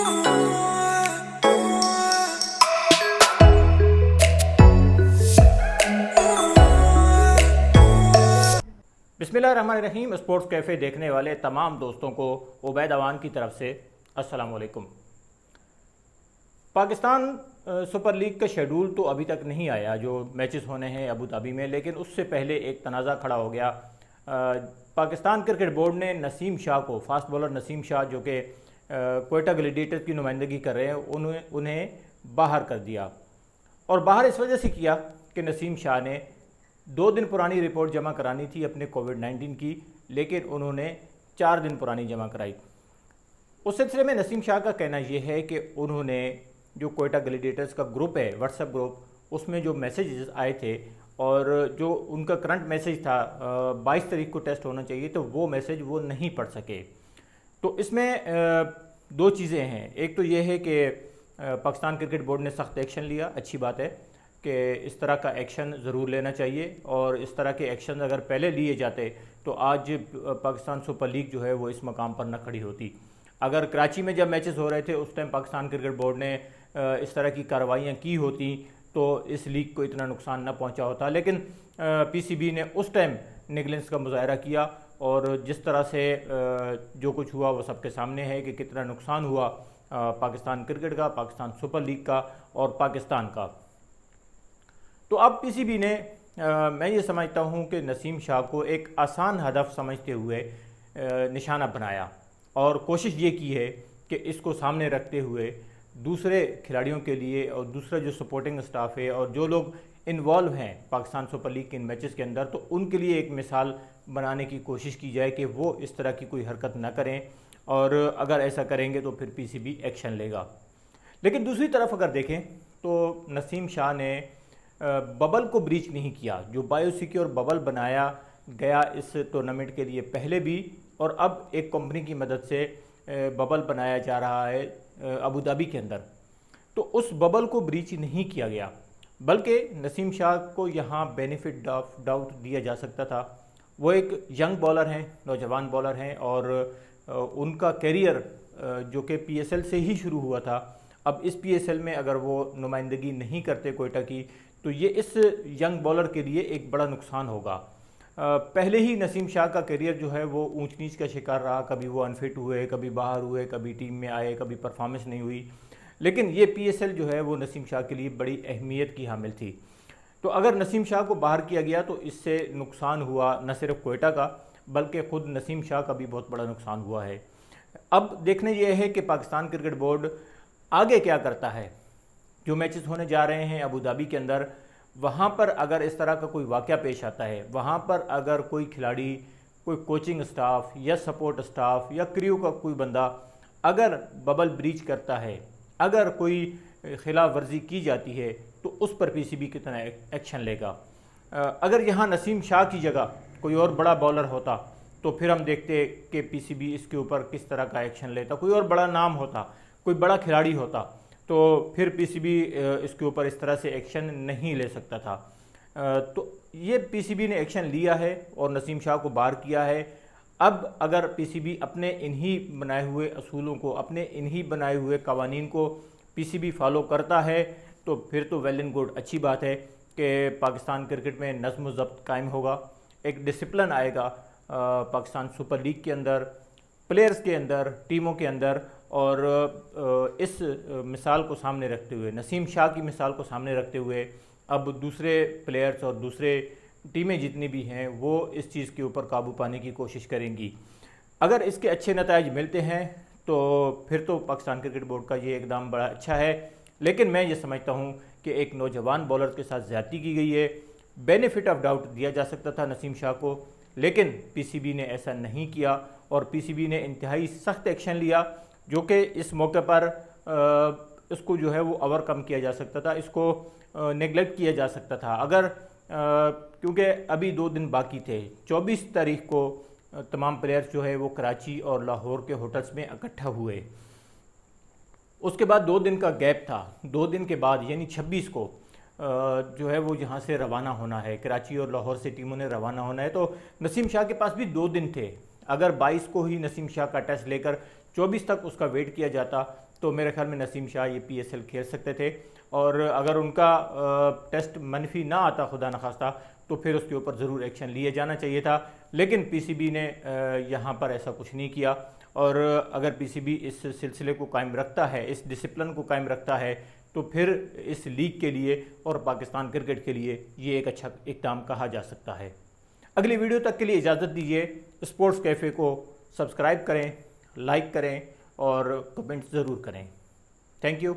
बिस्मिल्लाहिर्रहमानिर्रहीम। Sports cafe देखने वाले तमाम दोस्तों को उबैद अवान की तरफ से अस्सलाम वालेकुम। पाकिस्तान सुपर लीग का शेड्यूल तो अभी तक नहीं आया जो मैचेस होने हैं अबू धाबी में, लेकिन उससे पहले एक तनाज़ा खड़ा हो गया। पाकिस्तान क्रिकेट बोर्ड ने नसीम शाह को, फास्ट बॉलर नसीम शाह जो कि कोयटा ग्लैडिएटर्स की नुमाइंदगी कर रहे हैं, उन्हें बाहर कर दिया। और बाहर इस वजह से किया कि नसीम शाह ने 2 दिन पुरानी रिपोर्ट जमा करानी थी अपने कोविड-19 की, लेकिन उन्होंने 4 दिन पुरानी जमा कराई। उस सिलसिले में नसीम शाह का कहना यह है कि उन्होंने जो कोयटा ग्लैडिएटर्स का ग्रुप है, व्हाट्सएप ग्रुप, उसमें जो मैसेजेस आए थे और जो उनका करंट मैसेज था 22 तारीख को टेस्ट होना चाहिए, तो वो मैसेज वो नहीं पढ़ सके। तो इसमें 2 चीज़ें हैं। एक तो ये है कि पाकिस्तान क्रिकेट बोर्ड ने सख्त एक्शन लिया, अच्छी बात है कि इस तरह का एक्शन ज़रूर लेना चाहिए, और इस तरह के एक्शन अगर पहले लिए जाते तो आज पाकिस्तान सुपर लीग जो है वो इस मकाम पर न खड़ी होती। अगर कराची में जब मैचेस हो रहे थे उस टाइम पाकिस्तान क्रिकेट बोर्ड ने इस तरह की कार्रवाइयाँ की होती तो इस लीग को इतना नुकसान न पहुंचा होता, लेकिन पीसीबी ने उस टाइम निगलेंस का मुजाहरा किया, और जिस तरह से जो कुछ हुआ वो सबके सामने है कि कितना नुकसान हुआ पाकिस्तान क्रिकेट का, पाकिस्तान सुपर लीग का और पाकिस्तान का। तो अब पीसीबी ने मैं ये समझता हूँ कि नसीम शाह को एक आसान हदफ समझते हुए निशाना बनाया, और कोशिश ये की है कि इसको सामने रखते हुए दूसरे खिलाड़ियों के लिए और दूसरा जो सपोर्टिंग स्टाफ है और जो लोग इन्वॉल्व हैं पाकिस्तान सुपर लीग के इन मैचेस के अंदर, तो उनके लिए एक मिसाल बनाने की कोशिश की जाए कि वो इस तरह की कोई हरकत न करें, और अगर ऐसा करेंगे तो फिर पीसीबी एक्शन लेगा। लेकिन दूसरी तरफ अगर देखें तो नसीम शाह ने बबल को ब्रीच नहीं किया। जो बायोसिक्योर बबल बनाया गया इस टूर्नामेंट के लिए पहले भी, और अब एक कंपनी की मदद से बबल बनाया जा रहा है अबू धाबी के अंदर, तो उस बबल को ब्रीच नहीं किया गया, बल्कि नसीम शाह को यहाँ बेनिफिट ऑफ डाउट दिया जा सकता था। वो एक यंग बॉलर हैं, नौजवान बॉलर हैं, और उनका कैरियर जो कि पीएसएल से ही शुरू हुआ था, अब इस पीएसएल में अगर वो नुमाइंदगी नहीं करते कोयटा की, तो ये इस यंग बॉलर के लिए एक बड़ा नुकसान होगा। पहले ही नसीम शाह का करियर जो है वो ऊंच नीच का शिकार रहा, कभी वो अनफिट हुए, कभी बाहर हुए, कभी टीम में आए, कभी परफॉर्मेंस नहीं हुई, लेकिन ये पीएसएल जो है वो नसीम शाह के लिए बड़ी अहमियत की हामिल थी। तो अगर नसीम शाह को बाहर किया गया तो इससे नुकसान हुआ न सिर्फ कोयटा का, बल्कि ख़ुद नसीम शाह का भी बहुत बड़ा नुकसान हुआ है। अब देखने ये है कि पाकिस्तान क्रिकेट बोर्ड आगे क्या करता है। जो मैचेस होने जा रहे हैं अबू धाबी के अंदर, वहाँ पर अगर इस तरह का कोई वाक़या पेश आता है, वहाँ पर अगर कोई खिलाड़ी, कोई कोचिंग स्टाफ या सपोर्ट स्टाफ या क्रू का कोई बंदा अगर बबल ब्रीच करता है, अगर कोई खिलाफ वर्जी की जाती है, तो उस पर पीसीबी कितना एक्शन लेगा। अगर यहाँ नसीम शाह की जगह कोई और बड़ा बॉलर होता तो फिर हम देखते कि पीसीबी इसके ऊपर किस तरह का एक्शन लेता। कोई और बड़ा नाम होता, कोई बड़ा खिलाड़ी होता, तो फिर पीसीबी इसके ऊपर इस तरह से एक्शन नहीं ले सकता था। तो ये पीसीबी ने एक्शन लिया है और नसीम शाह को बाहर किया है। अब अगर पीसीबी अपने इन्हीं बनाए हुए असूलों को, अपने इन्हीं बनाए हुए कवानीन को पीसीबी फॉलो करता है, तो फिर तो वेल एंड गुड, अच्छी बात है कि पाकिस्तान क्रिकेट में नज़्म ज़ब्त कायम होगा, एक डिसिप्लिन आएगा पाकिस्तान सुपर लीग के अंदर, प्लेयर्स के अंदर, टीमों के अंदर। और इस मिसाल को सामने रखते हुए, नसीम शाह की मिसाल को सामने रखते हुए, अब दूसरे प्लेयर्स और दूसरे टीमें जितनी भी हैं वो इस चीज़ के ऊपर काबू पाने की कोशिश करेंगी। अगर इसके अच्छे नताइज मिलते हैं तो फिर तो पाकिस्तान क्रिकेट बोर्ड का ये इकदाम बड़ा अच्छा है, लेकिन मैं ये समझता हूँ कि एक नौजवान बॉलर के साथ ज़्यादती की गई है। बेनिफिट ऑफ डाउट दिया जा सकता था नसीम शाह को, लेकिन पीसीबी ने ऐसा नहीं किया, और पीसीबी ने इंतहाई सख्त एक्शन लिया, जो कि इस मौके पर इसको जो है वो ओवरकम किया जा सकता था, इसको नेगलेक्ट किया जा सकता था। अगर क्योंकि अभी 2 दिन बाकी थे, 24 तारीख को तमाम प्लेयर्स जो है वो कराची और लाहौर के होटल्स में इकट्ठा हुए। उसके बाद 2 दिन का गैप था, 2 दिन के बाद यानी 26 को जो है वो यहाँ से रवाना होना है, कराची और लाहौर से टीमों ने रवाना होना है। तो नसीम शाह के पास भी 2 दिन थे। अगर 22 को ही नसीम शाह का टेस्ट लेकर 24 तक उसका वेट किया जाता تو میرے خیال میں نسیم شاہ یہ پی ایس ایل کھیل سکتے تھے، اور اگر ان کا ٹیسٹ منفی نہ آتا خدا نخواستہ تو پھر اس کے اوپر ضرور ایکشن لیے جانا چاہیے تھا، لیکن پی سی بی نے یہاں پر ایسا کچھ نہیں کیا۔ اور اگر پی سی بی اس سلسلے کو قائم رکھتا ہے، اس ڈسپلن کو قائم رکھتا ہے، تو پھر اس لیگ کے لیے اور پاکستان کرکٹ کے لیے یہ ایک اچھا اقدام کہا جا سکتا ہے۔ اگلی ویڈیو تک کے لیے اجازت دیجیے۔ اسپورٹس کیفے کو سبسکرائب کریں، لائک کریں اور کمنٹ ضرور کریں۔ Thank you.